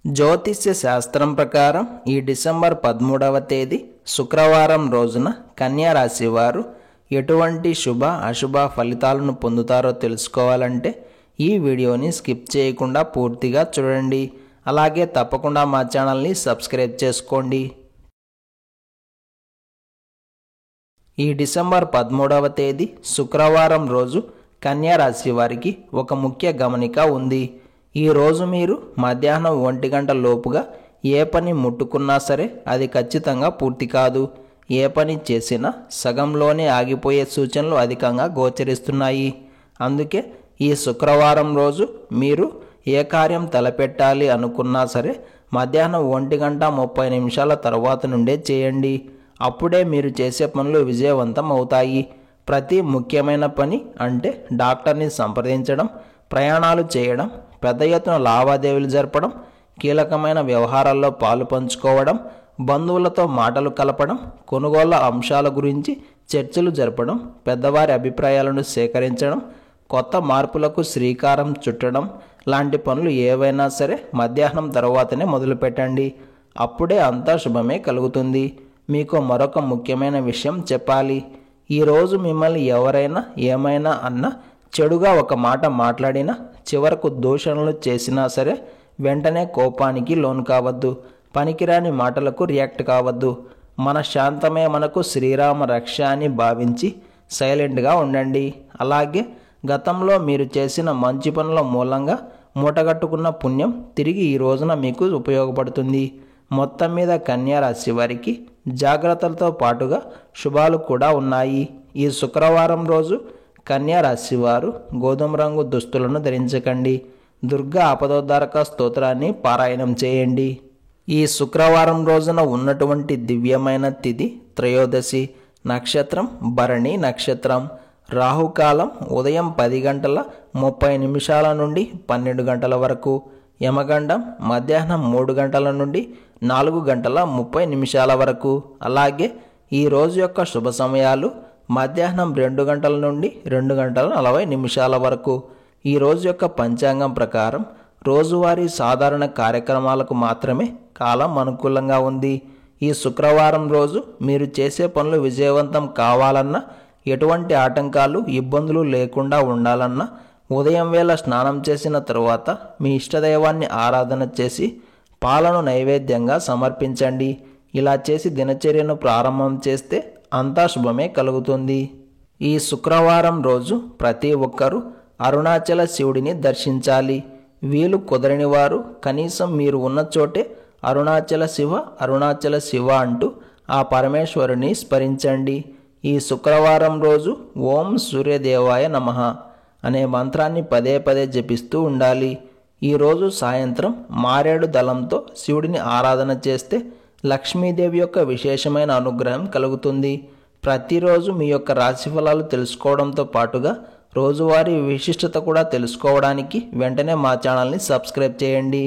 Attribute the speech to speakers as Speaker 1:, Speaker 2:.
Speaker 1: జ్యోతిష్య శాస్త్రం ప్రకారం ఈ డిసెంబర్ 13వ తేదీ శుక్రవారం రోజున కన్యా రాశి వారు ఎటువంటి శుభ అశుభ ఫలితాలను పొందుతారో తెలుసుకోవాలంటే ఈ వీడియోని స్కిప్ చేయకుండా పూర్తిగా చూడండి. అలాగే తప్పకుండా మా ఛానల్ని సబ్స్క్రైబ్ చేసుకోండి. ఈ డిసెంబర్ 13వ తేదీ శుక్రవారం రోజు కన్యా రాశి వారికి ఒక ముఖ్య గమనిక ఉంది. ఈ రోజు మీరు మధ్యాహ్నం 1 గంట లోపుగా ఏ పని ముట్టుకున్నా సరే అది ఖచ్చితంగా పూర్తి కాదు. ఏ పని చేసినా సగంలోనే ఆగిపోయే సూచనలు అధికంగా గోచరిస్తున్నాయి. అందుకే ఈ శుక్రవారం రోజు మీరు ఏ కార్యం తలపెట్టాలి అనుకున్నా సరే మధ్యాహ్నం 1 గంట 30 నిమిషాల తర్వాత నుండే చేయండి. అప్పుడే మీరు చేసే పనులు విజయవంతం అవుతాయి. ప్రతి ముఖ్యమైన పని అంటే డాక్టర్ని సంప్రదించడం, ప్రయాణాలు చేయడం, పెద్ద ఎత్తున లావాదేవీలు జరపడం, కీలకమైన వ్యవహారాల్లో పాలు పంచుకోవడం, బంధువులతో మాటలు కలపడం, కొనుగోళ్ల అంశాల గురించి చర్చలు జరపడం, పెద్దవారి అభిప్రాయాలను సేకరించడం, కొత్త మార్పులకు శ్రీకారం చుట్టడం లాంటి పనులు ఏవైనా సరే మధ్యాహ్నం తర్వాతనే మొదలుపెట్టండి. అప్పుడే అంతా శుభమే కలుగుతుంది. మీకు మరొక ముఖ్యమైన విషయం చెప్పాలి. ఈరోజు మిమ్మల్ని ఎవరైనా ఏమైనా అన్నా, చెడుగా ఒక మాట మాట్లాడినా, చివరకు దూషణలు చేసినా సరే వెంటనే కోపానికి లోను కావద్దు. పనికిరాని మాటలకు రియాక్ట్ కావద్దు. మన శాంతమే మనకు శ్రీరామ రక్ష అని భావించి సైలెంట్గా ఉండండి. అలాగే గతంలో మీరు చేసిన మంచి పనుల మూలంగా మూటగట్టుకున్న పుణ్యం తిరిగి ఈ రోజున మీకు ఉపయోగపడుతుంది. మొత్తం మీద కన్యా రాశి వారికి జాగ్రత్తలతో పాటుగా శుభాలు కూడా ఉన్నాయి. ఈ శుక్రవారం రోజు కన్యా రాశి వారు గోధుమ రంగు దుస్తులను ధరించకండి. దుర్గా ఆపదోద్ధారక స్తోత్రాన్ని పారాయణం చేయండి. ఈ శుక్రవారం రోజున ఉన్నటువంటి దివ్యమైన తిథి త్రయోదశి, నక్షత్రం భరణి నక్షత్రం, రాహుకాలం ఉదయం 10 గంటల 30 నిమిషాల నుండి 12 గంటల వరకు, యమగండం మధ్యాహ్నం 3 గంటల నుండి 4 గంటల 30 నిమిషాల వరకు. అలాగే ఈ రోజు యొక్క శుభ సమయాలు మధ్యాహ్నం 2 గంటల నుండి 2 గంటల 40 నిమిషాల వరకు. ఈ రోజు యొక్క పంచాంగం ప్రకారం రోజువారీ సాధారణ కార్యక్రమాలకు మాత్రమే కాలం అనుకూలంగా ఉంది. ఈ శుక్రవారం రోజు మీరు చేసే పనులు విజయవంతం కావాలన్నా, ఎటువంటి ఆటంకాలు ఇబ్బందులు లేకుండా ఉండాలన్నా ఉదయం వేళ స్నానం చేసిన తరువాత మీ ఇష్టదైవాన్ని ఆరాధన చేసి పాలను నైవేద్యంగా సమర్పించండి. ఇలా చేసి దినచర్యను ప్రారంభం చేస్తే అంతా శుభమే కలుగుతుంది. ఈ శుక్రవారం రోజు ప్రతి ఒక్కరూ అరుణాచల శివుడిని దర్శించాలి. వీలు కుదరని వారు కనీసం మీరు ఉన్న చోటే అరుణాచల శివ అరుణాచల శివ అంటూ ఆ పరమేశ్వరుని స్మరించండి. ఈ శుక్రవారం రోజు ఓం సూర్యదేవాయ నమః అనే మంత్రాన్ని పదే పదే జపిస్తూ ఉండాలి. ఈరోజు సాయంత్రం మారేడు దళంతో శివుడిని ఆరాధన చేస్తే లక్ష్మీదేవి యొక్క విశేషమైన అనుగ్రహం కలుగుతుంది. ప్రతిరోజు మీ యొక్క రాశిఫలాలు తెలుసుకోవడంతో పాటుగా రోజువారీ విశిష్టత కూడా తెలుసుకోవడానికి వెంటనే మా ఛానల్ని సబ్స్క్రైబ్ చేయండి.